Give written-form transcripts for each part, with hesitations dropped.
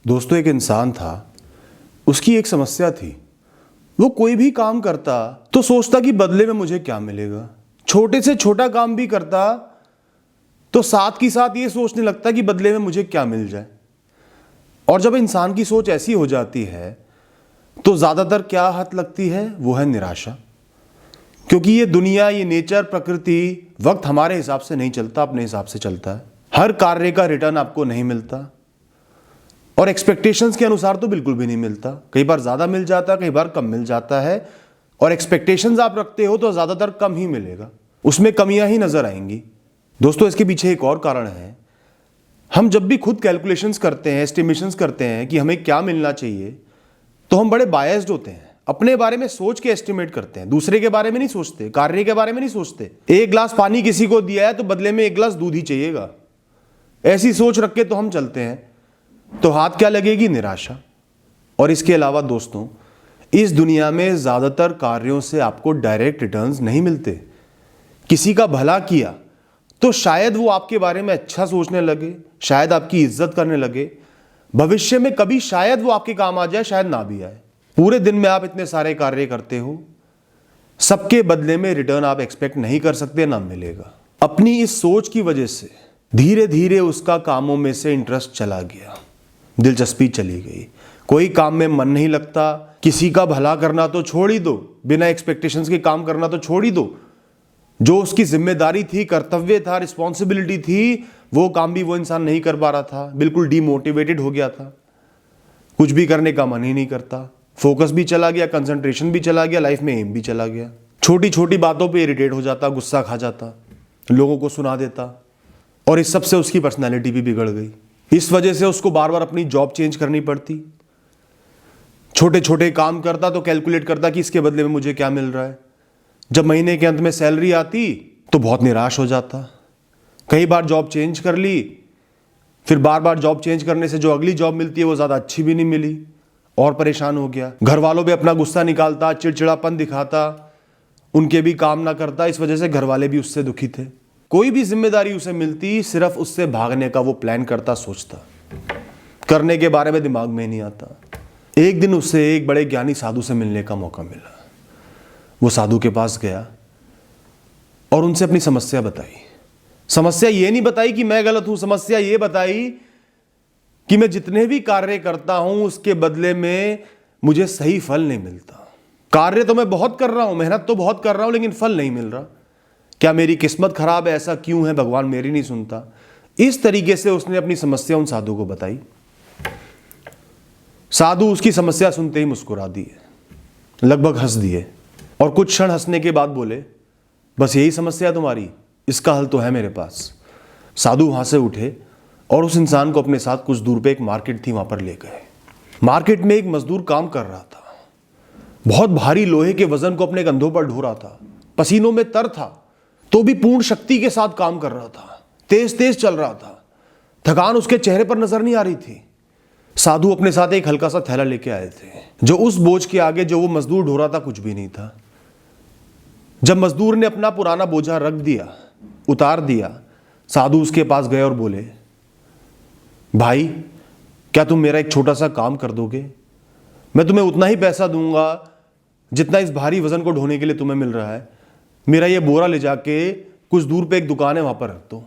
दोस्तों, एक इंसान था, उसकी एक समस्या थी। वो कोई भी काम करता तो सोचता कि बदले में मुझे क्या मिलेगा। छोटे से छोटा काम भी करता तो साथ ही साथ ये सोचने लगता कि बदले में मुझे क्या मिल जाए। और जब इंसान की सोच ऐसी हो जाती है तो ज्यादातर क्या हाथ लगती है, वो है निराशा। क्योंकि ये दुनिया, ये नेचर, प्रकृति, वक्त हमारे हिसाब से नहीं चलता, अपने हिसाब से चलता है। हर कार्य का रिटर्न आपको नहीं मिलता और एक्सपेक्टेशंस के अनुसार तो बिल्कुल भी नहीं मिलता। कई बार ज्यादा मिल जाता है, कई बार कम मिल जाता है। और एक्सपेक्टेशंस आप रखते हो तो ज्यादातर कम ही मिलेगा, उसमें कमियां ही नजर आएंगी। दोस्तों, इसके पीछे एक और कारण है। हम जब भी खुद कैलकुलेशंस करते हैं, एस्टिमेशंस करते हैं कि हमें क्या मिलना चाहिए, तो हम बड़े बायस्ड होते हैं। अपने बारे में सोच के एस्टिमेट करते हैं, दूसरे के बारे में नहीं सोचते, कार्य के बारे में नहीं सोचते। एक गिलास पानी किसी को दिया है तो बदले में एक गिलास दूध ही चाहिएगा, ऐसी सोच रख के तो हम चलते हैं। तो हाथ क्या लगेगी? निराशा। और इसके अलावा दोस्तों, इस दुनिया में ज्यादातर कार्यों से आपको डायरेक्ट रिटर्न्स नहीं मिलते। किसी का भला किया तो शायद वो आपके बारे में अच्छा सोचने लगे, शायद आपकी इज्जत करने लगे। भविष्य में कभी शायद वो आपके काम आ जाए, शायद ना भी आए। पूरे दिन में आप इतने सारे कार्य करते हो, सबके बदले में रिटर्न आप एक्सपेक्ट नहीं कर सकते, ना मिलेगा। अपनी इस सोच की वजह से धीरे धीरे उसका कामों में से इंटरेस्ट चला गया, दिलचस्पी चली गई। कोई काम में मन नहीं लगता। किसी का भला करना तो छोड़ ही दो, बिना एक्सपेक्टेशंस के काम करना तो छोड़ ही दो। जो उसकी जिम्मेदारी थी, कर्तव्य था, रिस्पॉन्सिबिलिटी थी, वो काम भी वो इंसान नहीं कर पा रहा था। बिल्कुल डीमोटिवेटेड हो गया था, कुछ भी करने का मन ही नहीं करता। फोकस भी चला गया, कंसंट्रेशन भी चला गया, लाइफ में एम भी चला गया। छोटी छोटी बातों पे इरिटेट हो जाता, गुस्सा खा जाता, लोगों को सुना देता। और इस सब से उसकी पर्सनैलिटी भी बिगड़ गई। इस वजह से उसको बार बार अपनी जॉब चेंज करनी पड़ती। छोटे छोटे काम करता तो कैलकुलेट करता कि इसके बदले में मुझे क्या मिल रहा है। जब महीने के अंत में सैलरी आती तो बहुत निराश हो जाता। कई बार जॉब चेंज कर ली, फिर बार बार जॉब चेंज करने से जो अगली जॉब मिलती है वो ज्यादा अच्छी भी नहीं मिली, और परेशान हो गया। घर वालों पे अपना गुस्सा निकालता, चिड़चिड़ापन दिखाता, उनके भी काम ना करता। इस वजह से घर वाले भी उससे दुखी थे। कोई भी जिम्मेदारी उसे मिलती, सिर्फ उससे भागने का वो प्लान करता, सोचता, करने के बारे में दिमाग में नहीं आता। एक दिन उसे एक बड़े ज्ञानी साधु से मिलने का मौका मिला। वो साधु के पास गया और उनसे अपनी समस्या बताई। समस्या ये नहीं बताई कि मैं गलत हूं, समस्या ये बताई कि मैं जितने भी कार्य करता हूं उसके बदले में मुझे सही फल नहीं मिलता। कार्य तो मैं बहुत कर रहा हूं, मेहनत तो बहुत कर रहा हूं, लेकिन फल नहीं मिल रहा। क्या मेरी किस्मत खराब है? ऐसा क्यों है? भगवान मेरी नहीं सुनता। इस तरीके से उसने अपनी समस्या उन साधु को बताई। साधु उसकी समस्या सुनते ही मुस्कुरा दिए, लगभग हंस दिए, और कुछ क्षण हंसने के बाद बोले, बस यही समस्या है तुम्हारी? इसका हल तो है मेरे पास। साधु वहां से उठे और उस इंसान को अपने साथ कुछ दूर पे एक मार्केट थी, वहां पर ले गए। मार्केट में एक मजदूर काम कर रहा था। बहुत भारी लोहे के वजन को अपने कंधों पर ढो रहा था, पसीनों में तर था, तो भी पूर्ण शक्ति के साथ काम कर रहा था। तेज तेज चल रहा था, थकान उसके चेहरे पर नजर नहीं आ रही थी। साधु अपने साथ एक हल्का सा थैला लेके आए थे, जो उस बोझ के आगे जो वो मजदूर ढो रहा था कुछ भी नहीं था। जब मजदूर ने अपना पुराना बोझा रख दिया, उतार दिया, साधु उसके पास गए और बोले, भाई, क्या तुम मेरा एक छोटा सा काम कर दोगे? मैं तुम्हें उतना ही पैसा दूंगा जितना इस भारी वजन को ढोने के लिए तुम्हें मिल रहा है। मेरा ये बोरा ले जाके कुछ दूर पे एक दुकान है, वहां पर रख दो।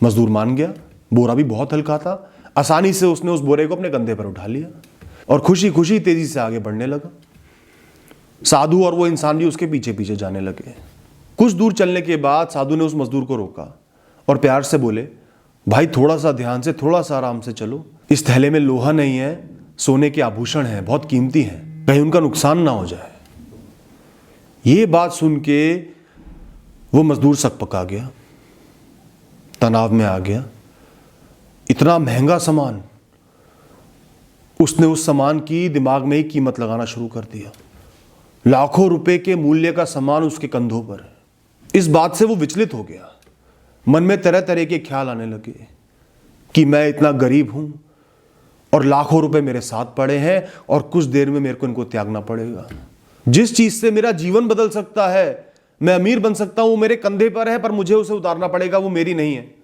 मजदूर मान गया। बोरा भी बहुत हल्का था, आसानी से उसने उस बोरे को अपने कंधे पर उठा लिया और खुशी खुशी तेजी से आगे बढ़ने लगा। साधु और वो इंसान भी उसके पीछे पीछे जाने लगे। कुछ दूर चलने के बाद साधु ने उस मजदूर को रोका और प्यार से बोले, भाई, थोड़ा सा ध्यान से, थोड़ा सा आराम से चलो। इस थैले में लोहा नहीं है, सोने के आभूषण हैं, बहुत कीमती हैं, कहीं उनका नुकसान ना हो जाए। ये बात सुन के वो मजदूर सकपका गया, तनाव में आ गया। इतना महंगा सामान, उसने उस सामान की दिमाग में ही कीमत लगाना शुरू कर दिया। लाखों रुपए के मूल्य का सामान उसके कंधों पर। इस बात से वो विचलित हो गया। मन में तरह तरह के ख्याल आने लगे कि मैं इतना गरीब हूं और लाखों रुपए मेरे साथ पड़े हैं और कुछ देर में मेरे को इनको त्यागना पड़ेगा। जिस चीज से मेरा जीवन बदल सकता है, मैं अमीर बन सकता हूं, वो मेरे कंधे पर है, पर मुझे उसे उतारना पड़ेगा, वो मेरी नहीं है।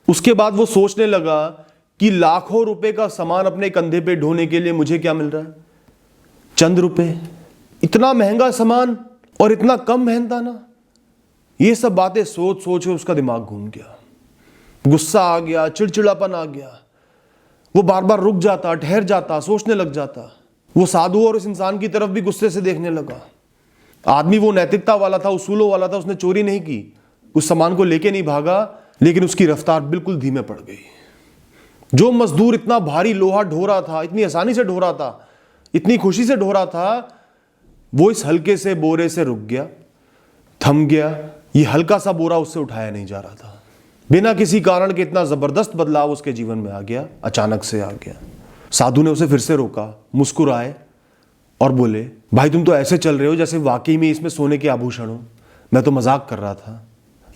उसके बाद वो सोचने लगा कि लाखों रुपए का सामान अपने कंधे पे ढोने के लिए मुझे क्या मिल रहा है? चंद रुपए। इतना महंगा सामान और इतना कम मेहनताना। ये सब बातें सोच सोच के उसका दिमाग घूम गया, गुस्सा आ गया, चिड़चिड़ापन आ गया। वो बार बार रुक जाता, ठहर जाता, सोचने लग जाता। वो साधु और उस इंसान की तरफ भी गुस्से से देखने लगा। आदमी वो नैतिकता वाला था, उसूलों वाला था, उसने चोरी नहीं की, उस सामान को लेके नहीं भागा, लेकिन उसकी रफ्तार बिल्कुल धीमे पड़ गई। जो मजदूर इतना भारी लोहा ढो रहा था, इतनी आसानी से ढो रहा था, इतनी खुशी से ढो रहा था, वो इस हल्के से बोरे से रुक गया, थम गया। ये हल्का सा बोरा उससे उठाया नहीं जा रहा था। बिना किसी कारण के इतना जबरदस्त बदलाव उसके जीवन में आ गया, अचानक से आ गया। साधु ने उसे फिर से रोका, मुस्कुराए और बोले, भाई तुम तो ऐसे चल रहे हो जैसे वाकई में इसमें सोने के आभूषण हो, मैं तो मजाक कर रहा था।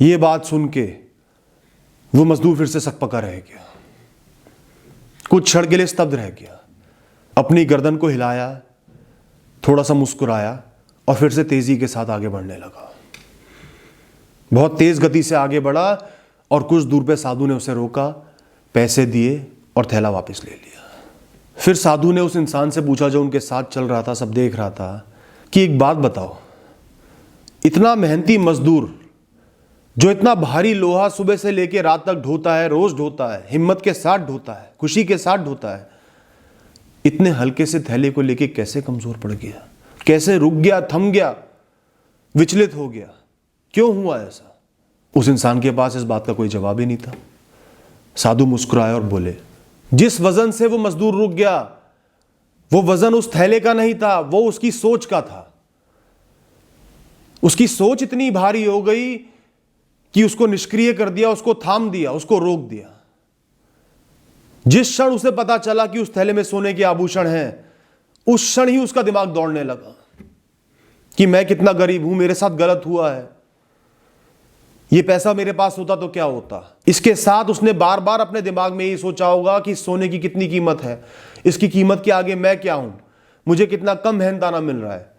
ये बात सुन के वो मजदूर फिर से सकपका रह गया, कुछ क्षण के लिए स्तब्ध रह गया, अपनी गर्दन को हिलाया, थोड़ा सा मुस्कुराया और फिर से तेजी के साथ आगे बढ़ने लगा। बहुत तेज गति से आगे बढ़ा और कुछ दूर पे साधु ने उसे रोका, पैसे दिए और थैला वापस ले लिया। फिर साधु ने उस इंसान से पूछा जो उनके साथ चल रहा था, सब देख रहा था, कि एक बात बताओ, इतना मेहनती मजदूर जो इतना भारी लोहा सुबह से लेकर रात तक ढोता है, रोज ढोता है, हिम्मत के साथ ढोता है, खुशी के साथ ढोता है, इतने हल्के से थैले को लेके कैसे कमजोर पड़ गया? कैसे रुक गया, थम गया, विचलित हो गया? क्यों हुआ ऐसा? उस इंसान के पास इस बात का कोई जवाब ही नहीं था। साधु मुस्कुराए और बोले, जिस वजन से वो मजदूर रुक गया, वो वजन उस थैले का नहीं था, वो उसकी सोच का था। उसकी सोच इतनी भारी हो गई कि उसको निष्क्रिय कर दिया, उसको थाम दिया, उसको रोक दिया। जिस क्षण उसे पता चला कि उस थैले में सोने के आभूषण हैं, उस क्षण ही उसका दिमाग दौड़ने लगा कि मैं कितना गरीब हूं, मेरे साथ गलत हुआ है, ये पैसा मेरे पास होता तो क्या होता। इसके साथ उसने बार बार अपने दिमाग में ये सोचा होगा कि सोने की कितनी कीमत है, इसकी कीमत के आगे मैं क्या हूं, मुझे कितना कम मेहनताना मिल रहा है।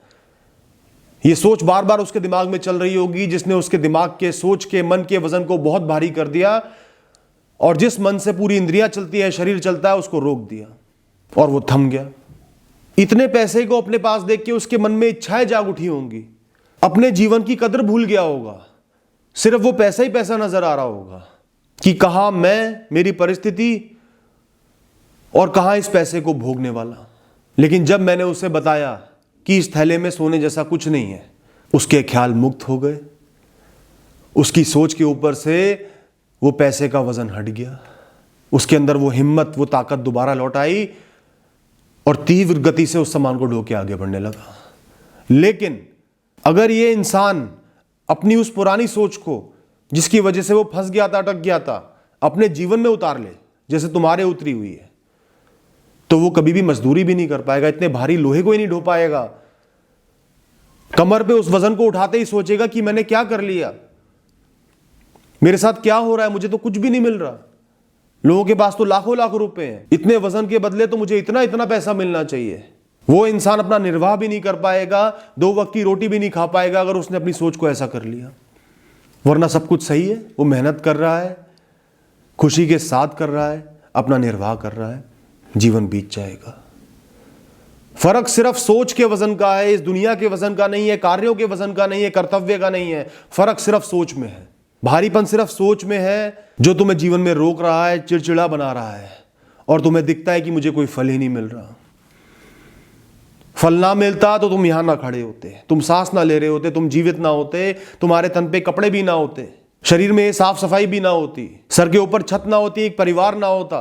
ये सोच बार बार उसके दिमाग में चल रही होगी, जिसने उसके दिमाग के, सोच के, मन के वजन को बहुत भारी कर दिया, और जिस मन से पूरी इंद्रियां चलती है, शरीर चलता है, उसको रोक दिया और वो थम गया। इतने पैसे को अपने पास देख के उसके मन में इच्छाएं जाग उठी होंगी, अपने जीवन की कदर भूल गया होगा, सिर्फ वो पैसा ही पैसा नजर आ रहा होगा कि कहां मैं, मेरी परिस्थिति, और कहां इस पैसे को भोगने वाला। लेकिन जब मैंने उसे बताया कि इस थैले में सोने जैसा कुछ नहीं है, उसके ख्याल मुक्त हो गए, उसकी सोच के ऊपर से वो पैसे का वजन हट गया, उसके अंदर वो हिम्मत, वो ताकत दोबारा लौट आई और तीव्र गति से उस सामान को ढो के आगे बढ़ने लगा। लेकिन अगर ये इंसान अपनी उस पुरानी सोच को, जिसकी वजह से वो फंस गया था, अटक गया था, अपने जीवन में उतार ले, जैसे तुम्हारे उतरी हुई है, तो वो कभी भी मजदूरी भी नहीं कर पाएगा, इतने भारी लोहे को ही नहीं ढो पाएगा। कमर पे उस वजन को उठाते ही सोचेगा कि मैंने क्या कर लिया, मेरे साथ क्या हो रहा है, मुझे तो कुछ भी नहीं मिल रहा, लोगों के पास तो लाखों लाखों रुपए हैं, इतने वजन के बदले तो मुझे इतना इतना पैसा मिलना चाहिए। वो इंसान अपना निर्वाह भी नहीं कर पाएगा, 2 वक्त की रोटी भी नहीं खा पाएगा अगर उसने अपनी सोच को ऐसा कर लिया। वरना सब कुछ सही है, वो मेहनत कर रहा है, खुशी के साथ कर रहा है, अपना निर्वाह कर रहा है, जीवन बीत जाएगा। फर्क सिर्फ सोच के वजन का है, इस दुनिया के वजन का नहीं है, कार्यों के वजन का नहीं है, कर्तव्य का नहीं है। फर्क सिर्फ सोच में है। भारीपन सिर्फ सोच में है, जो तुम्हें जीवन में रोक रहा है, चिड़चिड़ा बना रहा है, और तुम्हें दिखता है कि मुझे कोई फल ही नहीं मिल रहा। फल ना मिलता तो तुम यहां ना खड़े होते, तुम सांस ना ले रहे होते, तुम जीवित ना होते, तुम्हारे तन पे कपड़े भी ना होते, शरीर में साफ सफाई भी ना होती, सर के ऊपर छत ना होती, एक परिवार ना होता,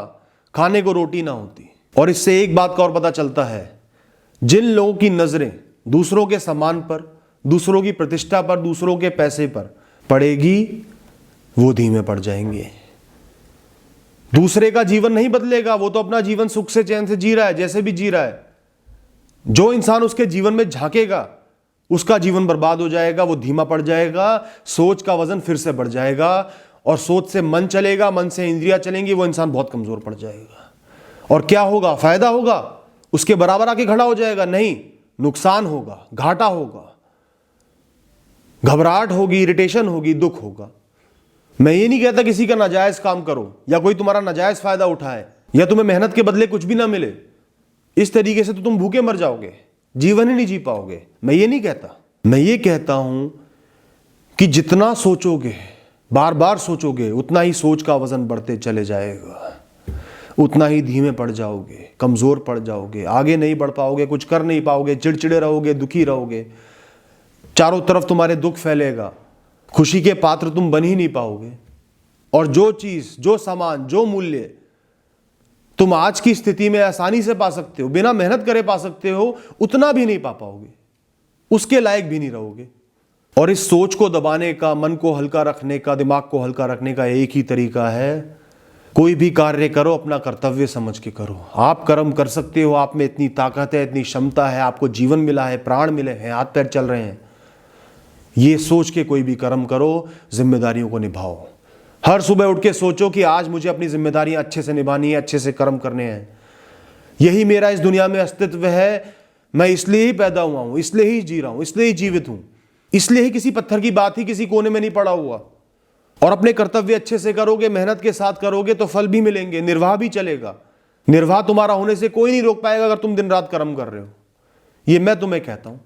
खाने को रोटी ना होती। और इससे एक बात का और पता चलता है, जिन लोगों की नजरें दूसरों के सम्मान पर, दूसरों की प्रतिष्ठा पर, दूसरों के पैसे पर पड़ेगी, वो धीमे पड़ जाएंगे। दूसरे का जीवन नहीं बदलेगा, वो तो अपना जीवन सुख से चैन से जी रहा है, जैसे भी जी रहा है। जो इंसान उसके जीवन में झांकेगा, उसका जीवन बर्बाद हो जाएगा, वो धीमा पड़ जाएगा, सोच का वजन फिर से बढ़ जाएगा, और सोच से मन चलेगा, मन से इंद्रियां चलेंगी, वो इंसान बहुत कमजोर पड़ जाएगा। और क्या होगा? फायदा होगा? उसके बराबर आके खड़ा हो जाएगा? नहीं, नुकसान होगा, घाटा होगा, घबराहट होगी, इरिटेशन होगी, दुख होगा। मैं ये नहीं कहता किसी का नाजायज काम करो या कोई तुम्हारा नाजायज फायदा उठाए, या तुम्हें मेहनत के बदले कुछ भी ना मिले, इस तरीके से तो तुम भूखे मर जाओगे, जीवन ही नहीं जी पाओगे। मैं ये नहीं कहता, मैं ये कहता हूं कि जितना सोचोगे, बार बार सोचोगे, उतना ही सोच का वजन बढ़ते चले जाएगा, उतना ही धीमे पड़ जाओगे, कमजोर पड़ जाओगे, आगे नहीं बढ़ पाओगे, कुछ कर नहीं पाओगे, चिड़चिड़े रहोगे, दुखी रहोगे, चारों तरफ तुम्हारे दुख फैलेगा, खुशी के पात्र तुम बन ही नहीं पाओगे। और जो चीज, जो सामान, जो मूल्य तुम आज की स्थिति में आसानी से पा सकते हो, बिना मेहनत करे पा सकते हो, उतना भी नहीं पा पाओगे, उसके लायक भी नहीं रहोगे। और इस सोच को दबाने का, मन को हल्का रखने का, दिमाग को हल्का रखने का एक ही तरीका है, कोई भी कार्य करो अपना कर्तव्य समझ के करो। आप कर्म कर सकते हो, आप में इतनी ताकत है, इतनी क्षमता है, आपको जीवन मिला है, प्राण मिले हैं, हाथ पैर चल रहे हैं, ये सोच के कोई भी कर्म करो, जिम्मेदारियों को निभाओ। हर सुबह उठ के सोचो कि आज मुझे अपनी जिम्मेदारियां अच्छे से निभानी है, अच्छे से कर्म करने हैं, यही मेरा इस दुनिया में अस्तित्व है, मैं इसलिए ही पैदा हुआ हूं, इसलिए ही जी रहा हूं, इसलिए ही जीवित हूं, इसलिए ही किसी पत्थर की बात ही किसी कोने में नहीं पड़ा हुआ। और अपने कर्तव्य अच्छे से करोगे, मेहनत के साथ करोगे तो फल भी मिलेंगे, निर्वाह भी चलेगा। निर्वाह तुम्हारा होने से कोई नहीं रोक पाएगा अगर तुम दिन रात कर्म कर रहे हो, ये मैं तुम्हें कहता हूं।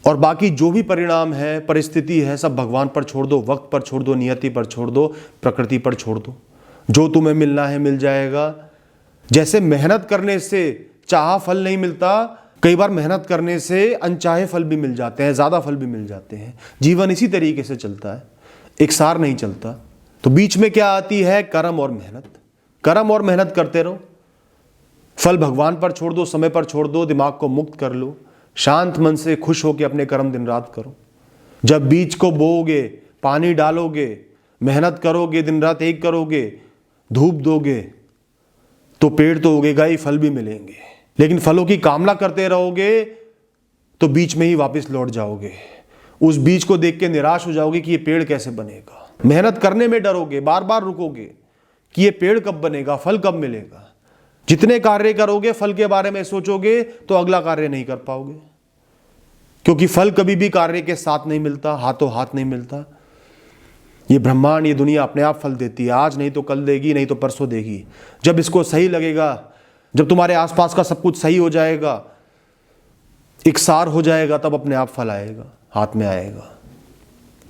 और बाकी जो भी परिणाम है, परिस्थिति है, सब भगवान पर छोड़ दो, वक्त पर छोड़ दो, नियति पर छोड़ दो, प्रकृति पर छोड़ दो। जो तुम्हें मिलना है मिल जाएगा। जैसे मेहनत करने से चाहा फल नहीं मिलता, कई बार मेहनत करने से अनचाहे फल भी मिल जाते हैं, ज्यादा फल भी मिल जाते हैं। जीवन इसी तरीके से चलता है, एक सार नहीं चलता। तो बीच में क्या आती है? कर्म और मेहनत। कर्म और मेहनत करते रहो, फल भगवान पर छोड़ दो, समय पर छोड़ दो, दिमाग को मुक्त कर लो, शांत मन से खुश होकर अपने कर्म दिन रात करो। जब बीज को बोओगे, पानी डालोगे, मेहनत करोगे, दिन रात एक करोगे, धूप दोगे, तो पेड़ तो उगेगा ही, फल भी मिलेंगे। लेकिन फलों की कामना करते रहोगे तो बीच में ही वापस लौट जाओगे, उस बीज को देख के निराश हो जाओगे कि ये पेड़ कैसे बनेगा। मेहनत करने में डरोगे, बार बार रुकोगे कि ये पेड़ कब बनेगा, फल कब मिलेगा। जितने कार्य करोगे, फल के बारे में सोचोगे तो अगला कार्य नहीं कर पाओगे, क्योंकि फल कभी भी कार्य के साथ नहीं मिलता, हाथों हाथ नहीं मिलता। ये ब्रह्मांड, ये दुनिया अपने आप फल देती है, आज नहीं तो कल देगी, नहीं तो परसों देगी। जब इसको सही लगेगा, जब तुम्हारे आसपास का सब कुछ सही हो जाएगा, एक सार हो जाएगा, तब अपने आप फल आएगा, हाथ में आएगा।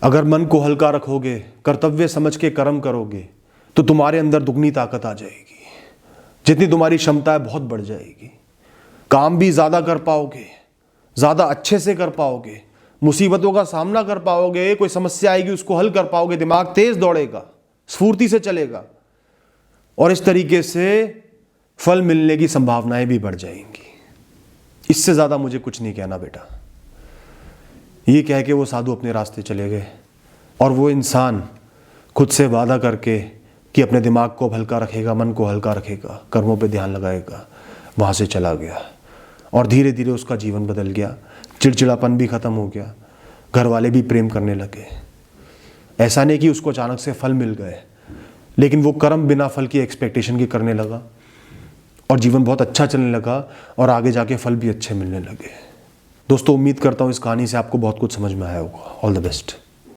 अगर मन को हल्का रखोगे, कर्तव्य समझ के कर्म करोगे, तो तुम्हारे अंदर दुगनी ताकत आ जाएगी। जितनी तुम्हारी क्षमता है बहुत बढ़ जाएगी, काम भी ज्यादा कर पाओगे, ज्यादा अच्छे से कर पाओगे, मुसीबतों का सामना कर पाओगे, कोई समस्या आएगी उसको हल कर पाओगे, दिमाग तेज दौड़ेगा, स्फूर्ति से चलेगा, और इस तरीके से फल मिलने की संभावनाएं भी बढ़ जाएंगी। इससे ज्यादा मुझे कुछ नहीं कहना बेटा। ये कह के वो साधु अपने रास्ते चले गए, और वो इंसान खुद से वादा करके कि अपने दिमाग को हल्का रखेगा, मन को हल्का रखेगा, कर्मों पे ध्यान लगाएगा, वहाँ से चला गया। और धीरे धीरे उसका जीवन बदल गया, चिड़चिड़ापन भी खत्म हो गया, घर वाले भी प्रेम करने लगे। ऐसा नहीं कि उसको अचानक से फल मिल गए, लेकिन वो कर्म बिना फल की एक्सपेक्टेशन के करने लगा, और जीवन बहुत अच्छा चलने लगा, और आगे जाके फल भी अच्छे मिलने लगे। दोस्तों, उम्मीद करता हूँ इस कहानी से आपको बहुत कुछ समझ में आया होगा। All the best.